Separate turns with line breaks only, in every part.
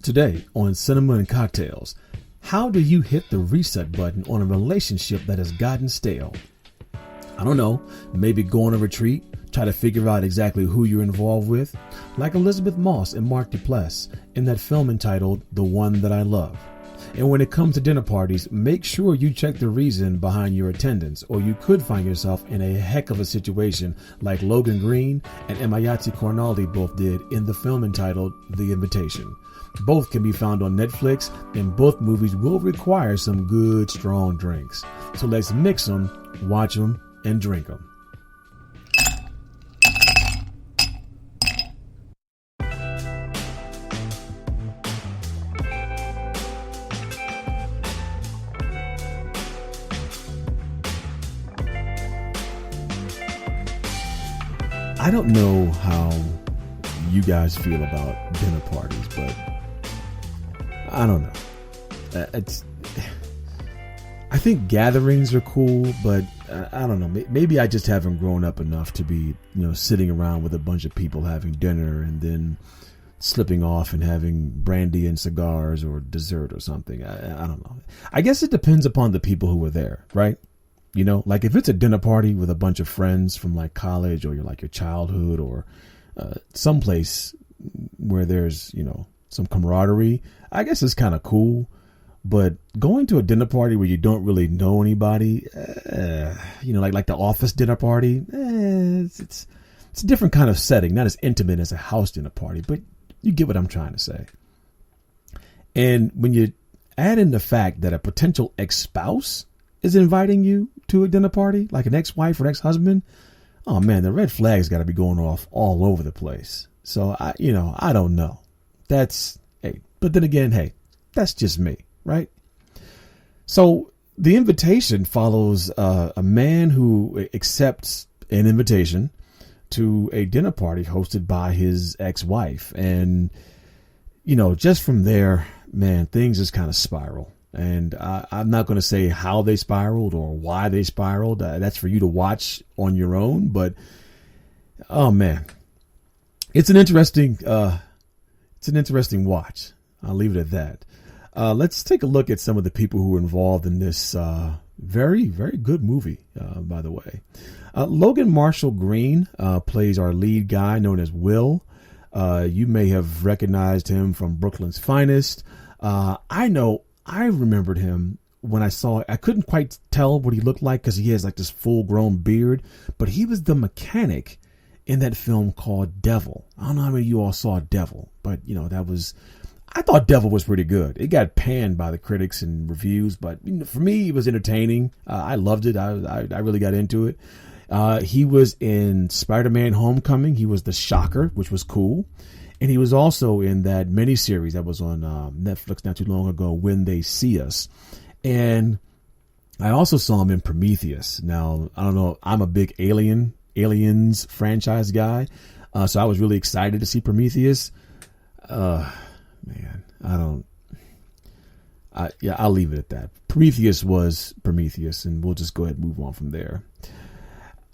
Today on Cinema and Cocktails, how do you hit the reset button on a relationship that has gotten stale? I don't know, maybe go on a retreat, try to figure out exactly who you're involved with, like Elizabeth Moss and Mark Duplass in that film entitled The One That I Love. And when it comes to dinner parties, make sure you check the reason behind your attendance, or you could find yourself in a heck of a situation like Logan Green and Emmayatzi Corineldi both did in the film entitled The Invitation. Both can be found on Netflix, and both movies will require some good, strong drinks. So let's mix them, watch them, and drink them. I don't know how you guys feel about dinner parties, but I don't know. I think gatherings are cool, but I don't know. Maybe I just haven't grown up enough to be, sitting around with a bunch of people having dinner and then slipping off and having brandy and cigars or dessert or something. I don't know. I guess it depends upon the people who were there, right? Like if it's a dinner party with a bunch of friends from like college or your childhood or someplace where there's, some camaraderie, I guess it's kind of cool. But going to a dinner party where you don't really know anybody, like the office dinner party, it's a different kind of setting, not as intimate as a house dinner party, but you get what I'm trying to say. And when you add in the fact that a potential ex-spouse is inviting you to a dinner party, like an ex-wife or ex-husband, oh man, the red flag's got to be going off all over the place. So I don't know. But then again, that's just me, right? So the invitation follows a man who accepts an invitation to a dinner party hosted by his ex-wife. And, just from there, man, things just kind of spiral. And I'm not going to say how they spiraled or why they spiraled. That's for you to watch on your own. But, oh, man, it's an interesting watch. I'll leave it at that. Let's take a look at some of the people who were involved in this very, very good movie, by the way. Logan Marshall Green plays our lead guy known as Will. You may have recognized him from Brooklyn's Finest. I remembered him when I couldn't quite tell what he looked like because he has like this full grown beard, but he was the mechanic in that film called Devil. I don't know how many of you all saw Devil, but I thought Devil was pretty good. It got panned by the critics and reviews, but for me, it was entertaining. I loved it. I really got into it. He was in Spider-Man Homecoming. He was the Shocker, which was cool. And he was also in that miniseries that was on Netflix not too long ago, When They See Us. And I also saw him in Prometheus. Now, I don't know. I'm a big Aliens franchise guy. So I was really excited to see Prometheus. Man, I'll leave it at that. Prometheus was Prometheus, and we'll just go ahead and move on from there.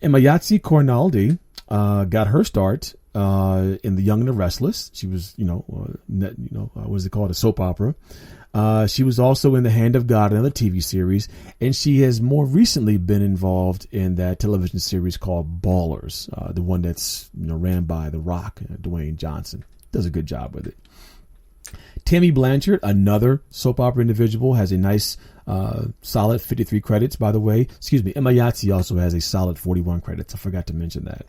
Emmayatzi Corineldi got her start in The Young and the Restless. She was, what is it called? A soap opera. She was also in The Hand of God, another TV series, and she has more recently been involved in that television series called Ballers, the one that's ran by The Rock, Dwayne Johnson. Does a good job with it. Tammy Blanchard, another soap opera individual, has a nice, solid 53 credits, by the way. Excuse me, Emmayatzi also has a solid 41 credits. I forgot to mention that.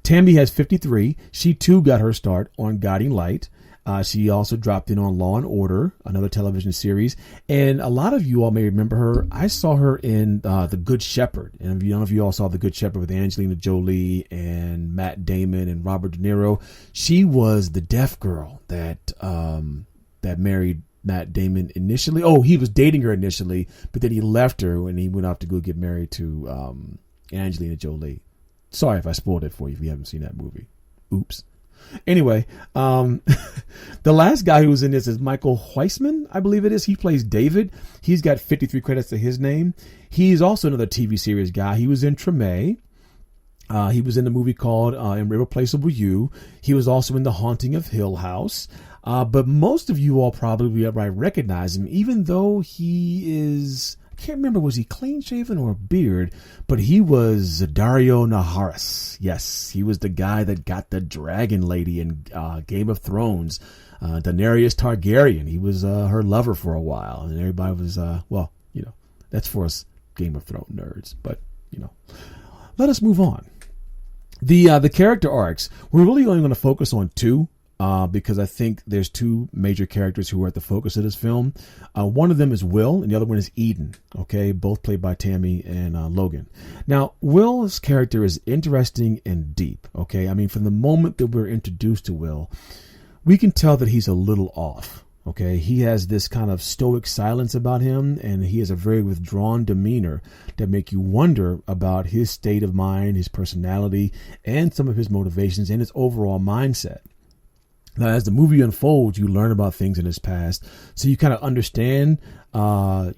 Tammy has 53. She, too, got her start on Guiding Light. She also dropped in on Law & Order, another television series. And a lot of you all may remember her. I saw her in The Good Shepherd. And I don't know if you all saw The Good Shepherd with Angelina Jolie and Matt Damon and Robert De Niro. She was the deaf girl that married Matt Damon initially. Oh, he was dating her initially, but then he left her when he went off to go get married to Angelina Jolie. Sorry if I spoiled it for you if you haven't seen that movie. Oops. Anyway, the last guy who was in this is Michael Huisman, I believe it is. He plays David. He's got 53 credits to his name. He's also another TV series guy. He was in Treme. He was in the movie called Irreplaceable You. He was also in The Haunting of Hill House. But most of you all probably recognize him, even though he is, I can't remember, was he clean shaven or a beard? But he was Dario Naharis. Yes, he was the guy that got the dragon lady in Game of Thrones, Daenerys Targaryen. He was her lover for a while, and everybody was, that's for us Game of Thrones nerds. But, let us move on. The character arcs, we're really only going to focus on two, because I think there's two major characters who are at the focus of this film. One of them is Will, and the other one is Eden. Okay, both played by Tammy and Logan. Now, Will's character is interesting and deep. Okay, I mean, from the moment that we're introduced to Will, we can tell that he's a little off. Okay, he has this kind of stoic silence about him, and he has a very withdrawn demeanor that make you wonder about his state of mind, his personality, and some of his motivations and his overall mindset. Now, as the movie unfolds, you learn about things in his past, so you kind of understand, how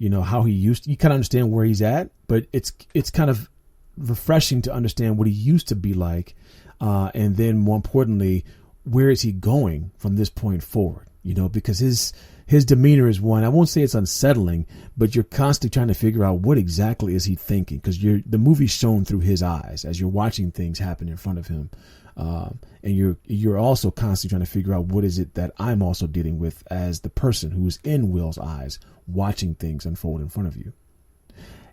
he used to, you kind of understand where he's at, but it's kind of refreshing to understand what he used to be like, and then more importantly, where is he going from this point forward? Because his demeanor is one, I won't say it's unsettling, but you're constantly trying to figure out what exactly is he thinking, because the movie's shown through his eyes as you're watching things happen in front of him. And you're also constantly trying to figure out what is it that I'm also dealing with as the person who's in Will's eyes, watching things unfold in front of you.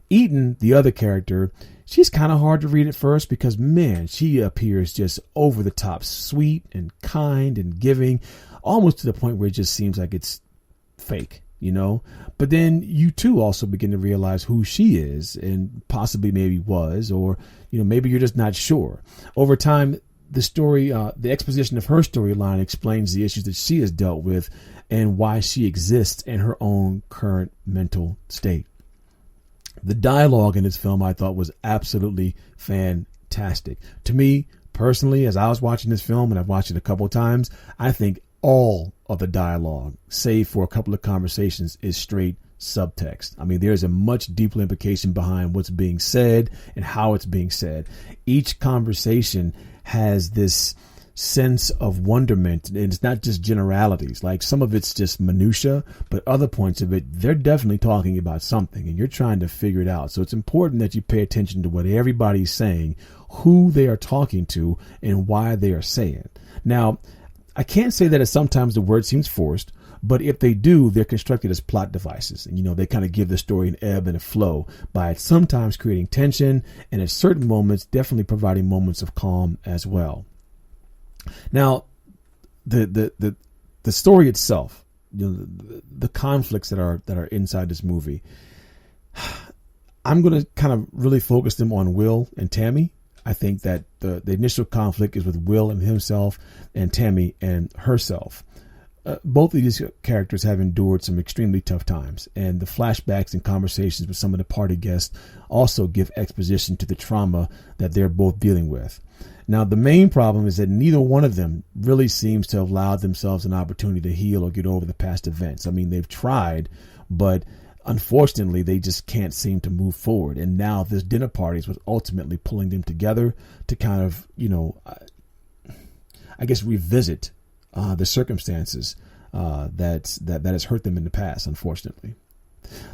Eden, the other character, she's kind of hard to read at first because, man, she appears just over the top sweet and kind and giving, almost to the point where it just seems like it's fake, But then you too also begin to realize who she is and possibly maybe was, or, maybe you're just not sure. Over time, the story, the exposition of her storyline explains the issues that she has dealt with and why she exists in her own current mental state. The dialogue in this film I thought was absolutely fantastic. To me, personally, as I was watching this film, and I've watched it a couple of times, I think all of the dialogue, save for a couple of conversations, is straight subtext. I mean, there's a much deeper implication behind what's being said and how it's being said. Each conversation has this sense of wonderment, and it's not just generalities. Like, some of it's just minutia, but other points of it, they're definitely talking about something, and you're trying to figure it out. So it's important that you pay attention to what everybody's saying, who they are talking to, and why they are saying. Now, I can't say that sometimes the word seems forced, but if they do, they're constructed as plot devices. And, they kind of give the story an ebb and a flow by sometimes creating tension, and at certain moments, definitely providing moments of calm as well. Now, the story itself, the conflicts that are inside this movie, I'm going to kind of really focus them on Will and Tammy. I think that the initial conflict is with Will and himself, and Tammy and herself. Both of these characters have endured some extremely tough times, and the flashbacks and conversations with some of the party guests also give exposition to the trauma that they're both dealing with. Now, the main problem is that neither one of them really seems to have allowed themselves an opportunity to heal or get over the past events. I mean, they've tried, but unfortunately, they just can't seem to move forward. And now this dinner party is what's ultimately pulling them together to kind of, I guess, revisit the circumstances that has hurt them in the past, unfortunately.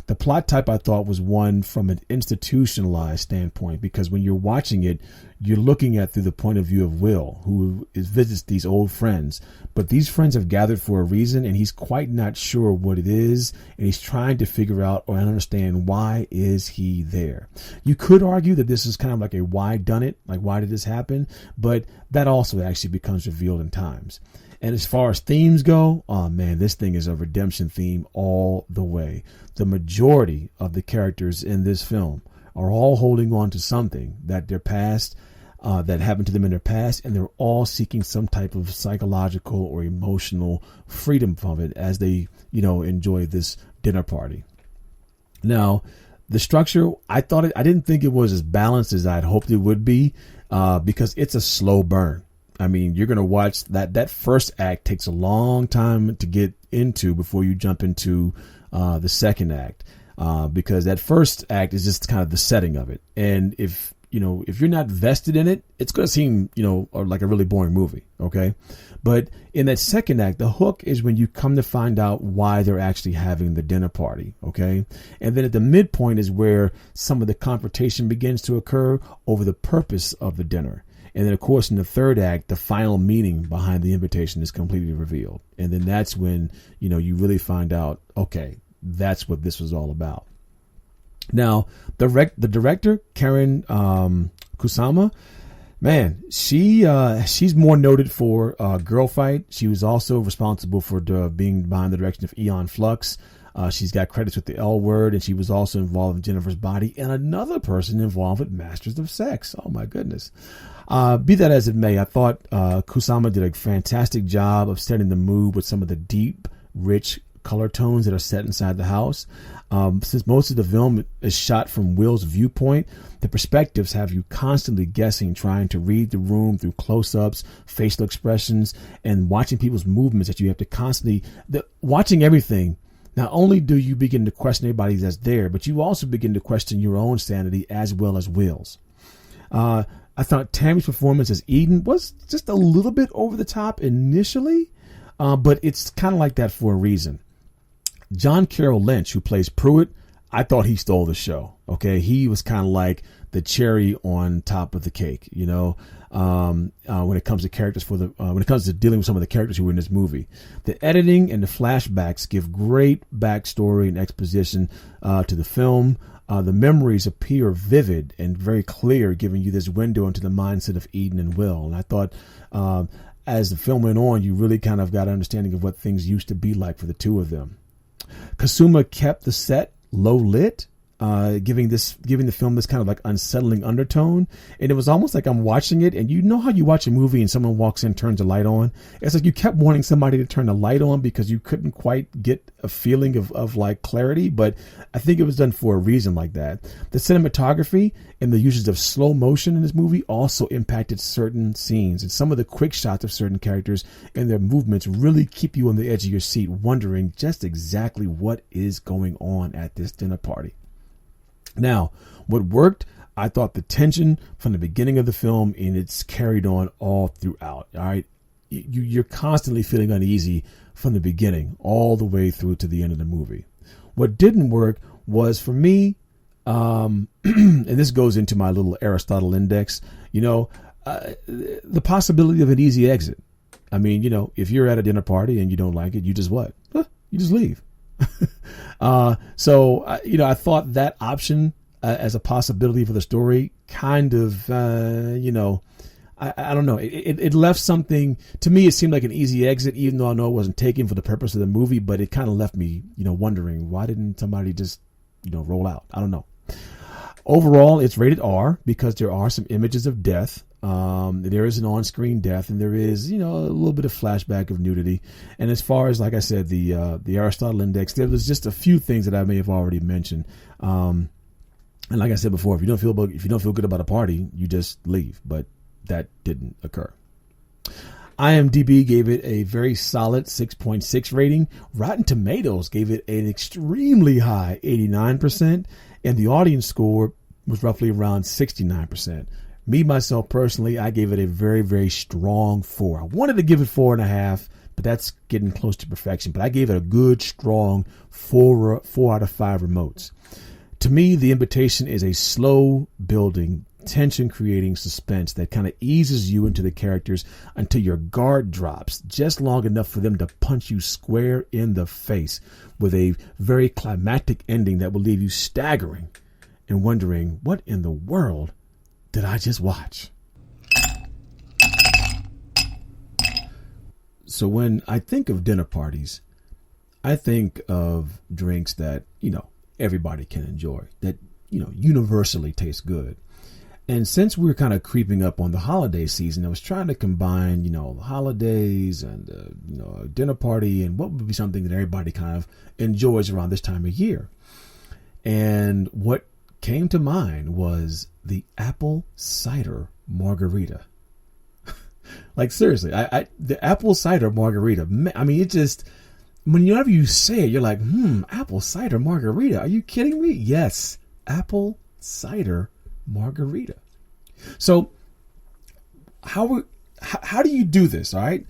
The plot type, I thought, was one from an institutionalized standpoint, because when you're watching it, you're looking at through the point of view of Will, who visits these old friends. But these friends have gathered for a reason, and he's quite not sure what it is, and he's trying to figure out or understand why is he there. You could argue that this is kind of like a why done it, like why did this happen? But that also actually becomes revealed in times. And as far as themes go, oh man, this thing is a redemption theme all the way. The majority of the characters in this film are all holding on to something that their past, that happened to them in their past, and they're all seeking some type of psychological or emotional freedom from it as they, enjoy this dinner party. Now, the structure, I didn't think it was as balanced as I'd hoped it would be, because it's a slow burn. I mean, you're going to watch that first act takes a long time to get into before you jump into the second act, because that first act is just kind of the setting of it. And if if you're not vested in it, it's going to seem, like a really boring movie. Okay. But in that second act, the hook is when you come to find out why they're actually having the dinner party. Okay. And then at the midpoint is where some of the confrontation begins to occur over the purpose of the dinner. And then, of course, in the third act, the final meaning behind the invitation is completely revealed. And then that's when, you really find out, okay, that's what this was all about. Now, the director, Karen Kusama, man, she's more noted for Girl Fight. She was also responsible for being behind the direction of Aeon Flux. She's got credits with the L Word, and she was also involved in Jennifer's Body and another person involved with Masters of Sex. Oh, my goodness. Be that as it may, I thought Kusama did a fantastic job of setting the mood with some of the deep, rich color tones that are set inside the house. Since most of the film is shot from Will's viewpoint, the perspectives have you constantly guessing, trying to read the room through close-ups, facial expressions, and watching people's movements that you have to constantly... watching everything, not only do you begin to question everybody that's there, but you also begin to question your own sanity as well as Will's. I thought Tammy's performance as Eden was just a little bit over the top initially, but it's kind of like that for a reason. John Carroll Lynch, who plays Pruitt, I thought he stole the show. Okay, he was kind of like the cherry on top of the cake, when it comes to characters when it comes to dealing with some of the characters who were in this movie. The editing and the flashbacks give great backstory and exposition to the film. The memories appear vivid and very clear, giving you this window into the mindset of Eden and Will. And I thought, as the film went on, you really kind of got an understanding of what things used to be like for the two of them. Kasuma kept the set low lit, giving the film this kind of like unsettling undertone. And it was almost like I'm watching it, and you know how you watch a movie and someone walks in, turns the light on? It's like you kept wanting somebody to turn the light on because you couldn't quite get a feeling of like clarity. But I think it was done for a reason like that. The cinematography and the uses of slow motion in this movie also impacted certain scenes, and some of the quick shots of certain characters and their movements really keep you on the edge of your seat, wondering just exactly what is going on at this dinner party. Now, what worked, I thought the tension from the beginning of the film, and it's carried on all throughout. All right. You're constantly feeling uneasy from the beginning all the way through to the end of the movie. What didn't work was, for me, and this goes into my little Aristotle index, the possibility of an easy exit. I mean, if you're at a dinner party and you don't like it, you just what? You just leave. So I thought that option as a possibility for the story kind of, I don't know. It left something, to me, it seemed like an easy exit, even though I know it wasn't taken for the purpose of the movie, but it kind of left me, wondering, why didn't somebody just, roll out? I don't know. Overall, it's rated R because there are some images of death. There is an on-screen death, and there is, a little bit of flashback of nudity. And as far as, like I said, the Aristotle Index, there was just a few things that I may have already mentioned. And like I said before, if you don't feel good about a party, you just leave. But that didn't occur. IMDb gave it a very solid 6.6 rating. Rotten Tomatoes gave it an extremely high 89%, and the audience score was roughly around 69%. Me, myself, personally, I gave it a very, very strong 4. I wanted to give it 4.5, but that's getting close to perfection. But I gave it a good, strong 4 out of 5 remotes. To me, The Invitation is a slow building, tension creating suspense that kind of eases you into the characters until your guard drops just long enough for them to punch you square in the face with a very climactic ending that will leave you staggering and wondering, what in the world did I just watch? So when I think of dinner parties, I think of drinks that, everybody can enjoy, that, universally taste good. And since we're kind of creeping up on the holiday season, I was trying to combine, the holidays and, a dinner party and what would be something that everybody kind of enjoys around this time of year. And what came to mind was the apple cider margarita. Like, seriously, the apple cider margarita. I mean, it just, whenever you say it, you're like, apple cider margarita. Are you kidding me? Yes, apple cider margarita. So how do you do this? All right.